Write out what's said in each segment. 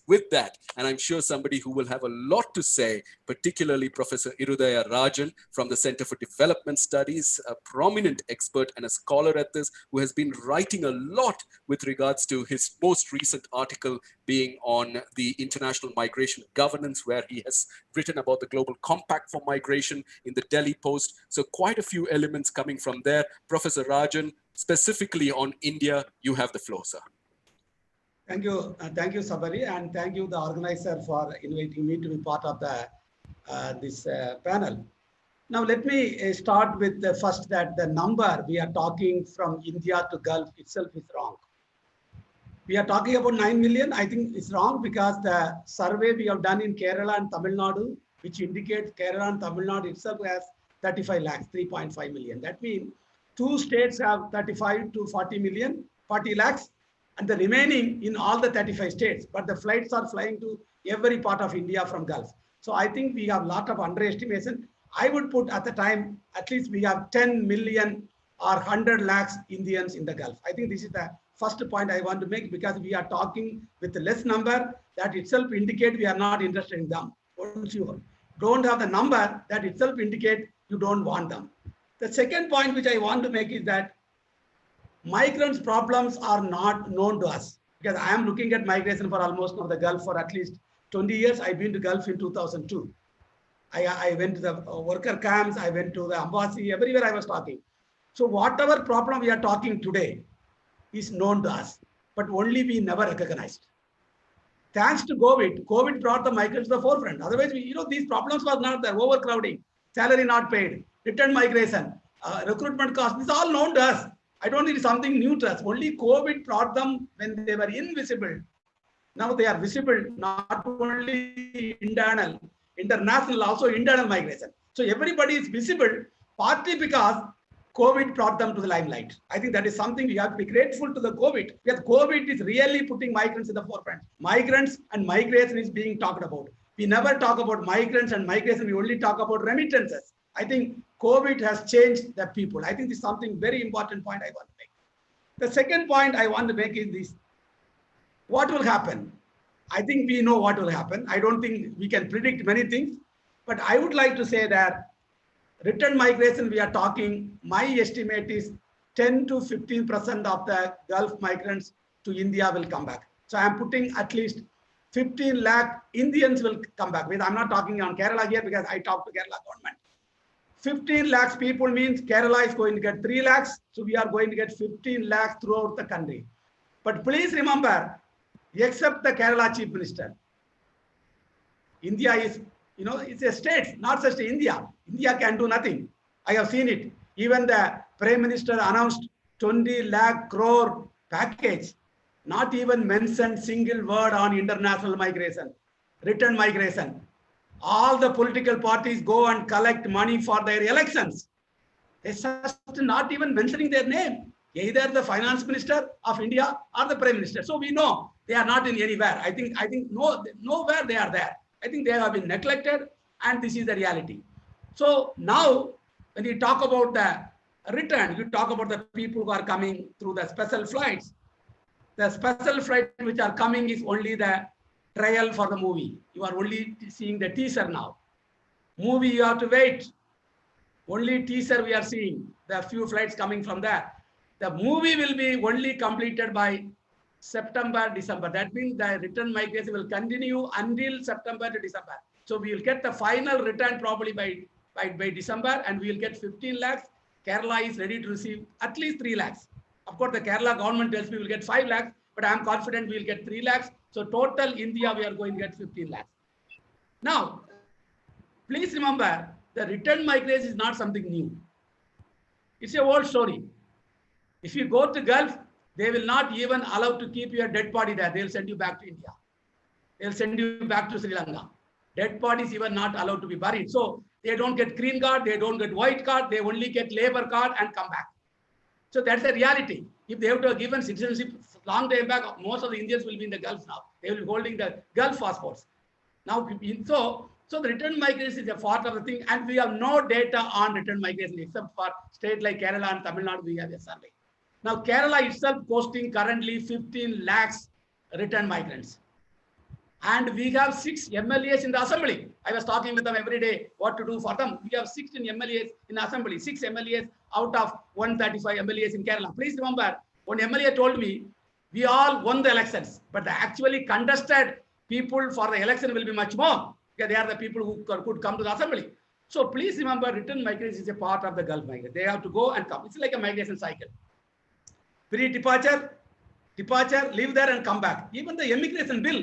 with that, and I'm sure somebody who will have a lot to say, particularly Professor Irudaya Rajan from the Center for Development Studies, a prominent expert and a scholar at this, who has been writing a lot with regards to his most recent article being on the international migration governance, where he has written about the Global Compact for Migration in the Delhi Post. So quite a few elements coming from there. Professor Rajan, specifically on India, you have the floor, sir. Thank you, Sabari, and thank you, the organizer, for inviting me to be part of the this panel. Now, let me start with the first that the number we are talking from India to Gulf itself is wrong. We are talking about 9 million. I think it's wrong because the survey we have done in Kerala and Tamil Nadu, which indicates Kerala and Tamil Nadu itself has 35 lakhs, 3.5 million. That means two states have 35 to 40 million, 40 lakhs, and the remaining in all the 35 states. But the flights are flying to every part of India from Gulf. So I think we have a lot of underestimation. I would put at the time, at least we have 10 million or 100 lakhs Indians in the Gulf. I think this is the first point I want to make, because we are talking with a less number, that itself indicate we are not interested in them. Once you don't have the number, that itself indicate you don't want them. The second point which I want to make is that migrants' problems are not known to us, because I am looking at migration for almost now the Gulf for at least 20 years. I've been to Gulf in 2002. I went to the worker camps, I went to the embassy, everywhere I was talking. So whatever problem we are talking today is known to us, but only we never recognized. Thanks to COVID, COVID brought the migrants to the forefront. Otherwise, these problems were not there. Overcrowding, salary not paid, return migration, recruitment costs, this is all known to us. I don't think it's something new to us. Only COVID brought them when they were invisible. Now they are visible, not only international, also internal migration. So everybody is visible, partly because COVID brought them to the limelight. I think that is something we have to be grateful to the COVID, because COVID is really putting migrants in the forefront. Migrants and migration is being talked about. We never talk about migrants and migration, we only talk about remittances. I think COVID has changed the people. I think this is something very important point I want to make. The second point I want to make is this. What will happen? I think we know what will happen. I don't think we can predict many things, but I would like to say that return migration we are talking, my estimate is 10 to 15% of the Gulf migrants to India will come back. So I'm putting at least 15 lakh Indians will come back. I'm not talking on Kerala here because I talked to Kerala government. 15 lakhs people means Kerala is going to get 3 lakhs. So we are going to get 15 lakhs throughout the country. But please remember, except the Kerala Chief Minister, India is, it's a state, not just India. India can do nothing. I have seen it. Even the Prime Minister announced 20 lakh crore package, not even mentioned single word on international migration, return migration. All the political parties go and collect money for their elections. They just not even mentioning their name, either the Finance Minister of India or the Prime Minister. So we know they are not in anywhere. I think nowhere they are there. I think they have been neglected, and this is the reality. So now, when you talk about the return, you talk about the people who are coming through the special flights. The special flights which are coming is only the trial for the movie. You are only seeing the teaser now. Movie you have to wait. Only teaser we are seeing. There are few flights coming from there. The movie will be only completed by September, December. That means the return migration will continue until September to December. So we will get the final return probably by December, and we will get 15 lakhs. Kerala is ready to receive at least 3 lakhs. Of course, the Kerala government tells me we will get 5 lakhs, but I am confident we will get 3 lakhs. So total India, we are going to get 15 lakhs. Now, please remember, the return migration is not something new. It's a old story. If you go to Gulf, they will not even allow to keep your dead body there. They'll send you back to India. They'll send you back to Sri Lanka. Dead bodies even not allowed to be buried. So they don't get green card, they don't get white card, they only get labor card and come back. So that's the reality. If they have to have given citizenship long time back, most of the Indians will be in the Gulf now. They will be holding the Gulf passports. Now, so the return migration is a part of the thing, and we have no data on return migration except for states like Kerala and Tamil Nadu. We have a survey. Now, Kerala itself posting currently 15 lakhs return migrants. And we have 6 MLAs in the assembly. I was talking with them every day what to do for them. We have 16 MLAs in the assembly, 6 MLAs out of 135 MLAs in Kerala. Please remember, one MLA told me, we all won the elections, but the actually contested people for the election will be much more. Because they are the people who could come to the assembly. So please remember, return migration is a part of the Gulf migration. They have to go and come. It's like a migration cycle. Pre-departure, departure, live there and come back. Even the immigration bill,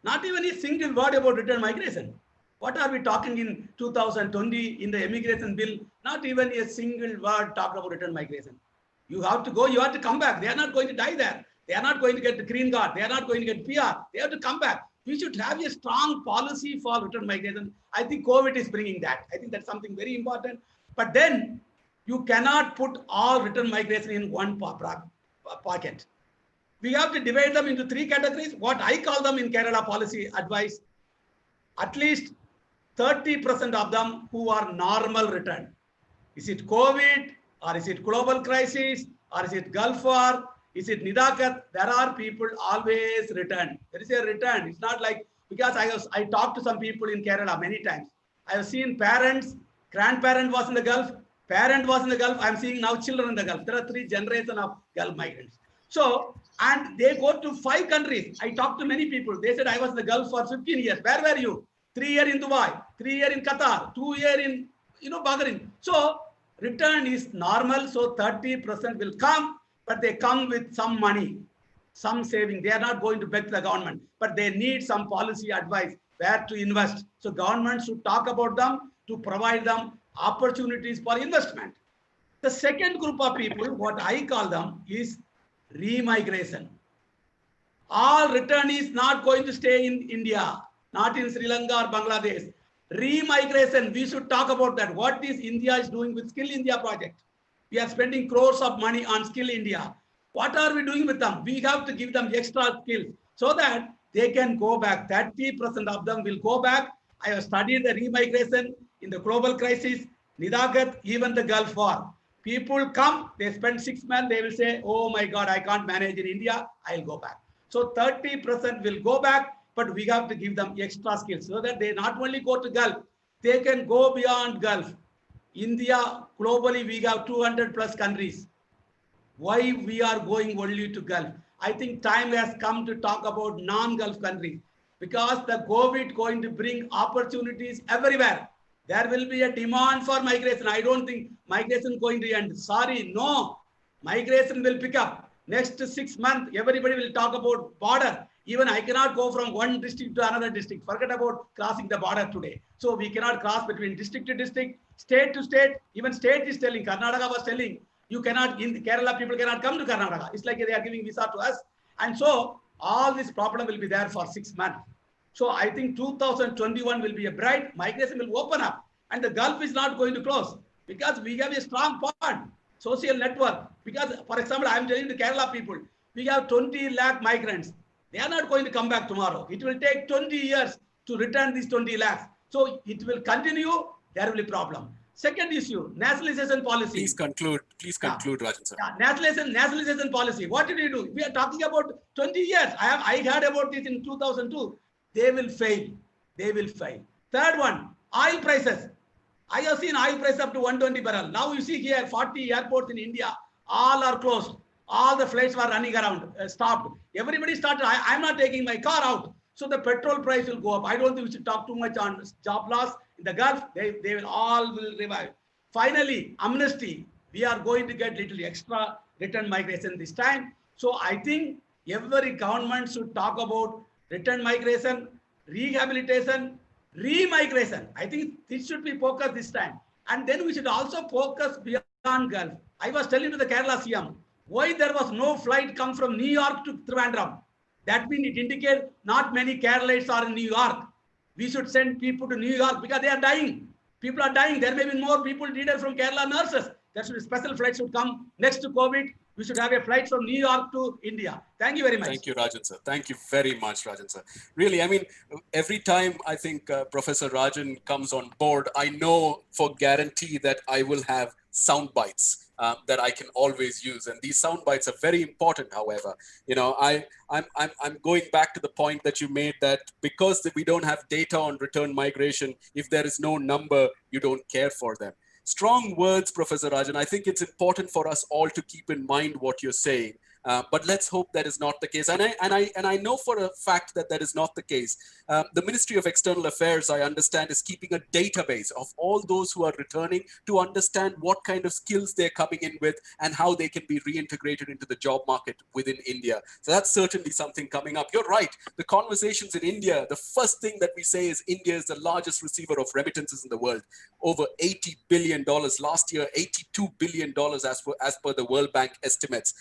not even a single word about return migration. What are we talking in 2020 in the immigration bill? Not even a single word talked about return migration. You have to go, you have to come back. They are not going to die there. They are not going to get the green card. They are not going to get PR. They have to come back. We should have a strong policy for return migration. I think COVID is bringing that. I think that's something very important. But then you cannot put all return migration in one pocket. We have to divide them into 3 categories. What I call them in Kerala policy advice, at least 30% of them who are normal return. Is it COVID, or is it global crisis, or is it Gulf War, is it Nidakat? There are people always return. There is a return. It's not like, because I talked to some people in Kerala many times. I have seen parents, grandparent was in the Gulf, parent was in the Gulf. I'm seeing now children in the Gulf. There are 3 generations of Gulf migrants. So, and they go to 5 countries. I talked to many people. They said, I was in the Gulf for 15 years. Where were you? 3 years in Dubai, 3 years in Qatar, 2 years in, Bahrain. So, return is normal. So, 30% will come, but they come with some money, some saving. They are not going to beg the government, but they need some policy advice where to invest. So, government should talk about them to provide them opportunities for investment. The second group of people, what I call them, is remigration. All returnees not going to stay in India, not in Sri Lanka or Bangladesh. Remigration, we should talk about that. What is India is doing with Skill India project? We are spending crores of money on Skill India. What are we doing with them? We have to give them extra skills so that they can go back. 30% of them will go back. I have studied the remigration in the global crisis, Nidakat, even the Gulf War. People come, they spend 6 months, they will say, oh my God, I can't manage in India, I'll go back. So 30% will go back, but we have to give them extra skills so that they not only go to Gulf, they can go beyond Gulf. India, globally, we have 200 plus countries. Why we are going only to Gulf? I think time has come to talk about non-Gulf countries because the COVID going to bring opportunities everywhere. There will be a demand for migration. I don't think migration going to end. Sorry, no. Migration will pick up. Next 6 months, everybody will talk about border. Even I cannot go from one district to another district. Forget about crossing the border today. So we cannot cross between district to district, state to state. Even state is telling, Karnataka was telling, you cannot, in Kerala, people cannot come to Karnataka. It's like they are giving visa to us. And so all this problem will be there for 6 months. So I think 2021 will be a bright, migration will open up and the Gulf is not going to close because we have a strong bond, social network. Because for example, I'm telling the Kerala people, we have 20 lakh migrants. They are not going to come back tomorrow. It will take 20 years to return these 20 lakhs. So it will continue, there will be a problem. Second issue, nationalization policy. Please conclude, Rajan sir. Nationalization policy. What did we do? We are talking about 20 years. I heard about this in 2002. They will fail. They will fail. Third one, oil prices. I have seen oil price up to 120 barrel. Now you see here 40 airports in India, all are closed. All the flights were running around, stopped. Everybody started, I'm not taking my car out. So the petrol price will go up. I don't think we should talk too much on job loss in the Gulf. They will all will revive. Finally, amnesty. We are going to get little extra return migration this time. So I think every government should talk about return migration, rehabilitation, remigration. I think this should be focused this time. And then we should also focus beyond Gulf. I was telling to the Kerala CM, why there was no flight come from New York to Trivandrum. That means it indicates not many Keralites are in New York. We should send people to New York because they are dying. People are dying. There may be more people needed from Kerala nurses. There should be special flights should come next to COVID. We should have a flight from New York to India. Thank you very much. Thank you, Rajan sir. Thank you very much, Rajan sir. Really, I mean, every time I think Professor Rajan comes on board, I know for guarantee that I will have sound bites that I can always use. And these sound bites are very important, however. I'm going back to the point that you made, that because we don't have data on return migration, if there is no number, you don't care for them. Strong words, Professor Rajan. I think it's important for us all to keep in mind what you're saying. But let's hope that is not the case. And I know for a fact that is not the case. The Ministry of External Affairs, I understand, is keeping a database of all those who are returning to understand what kind of skills they're coming in with and how they can be reintegrated into the job market within India. So that's certainly something coming up. You're right. The conversations in India, the first thing that we say is India is the largest receiver of remittances in the world. Over $80 billion. Last year, $82 billion as per the World Bank estimates.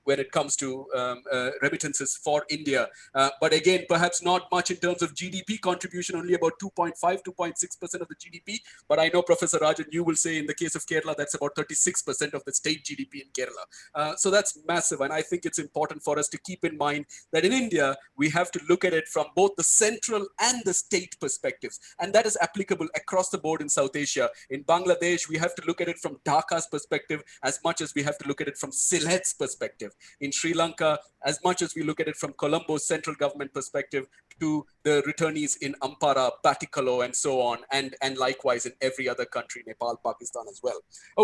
When it comes to remittances for India. But again, perhaps not much in terms of GDP contribution, only about 2.5, 2.6% of the GDP. But I know, Professor Rajan, you will say in the case of Kerala, that's about 36% of the state GDP in Kerala. So that's massive. And I think it's important for us to keep in mind that in India, we have to look at it from both the central and the state perspectives. And that is applicable across the board in South Asia. In Bangladesh, we have to look at it from Dhaka's perspective as much as we have to look at it from Sylhet's perspective. In Sri Lanka, as much as we look at it from Colombo's central government perspective to the returnees in Ampara, Batikalo, and so on, and likewise in every other country, Nepal, Pakistan as well. Okay.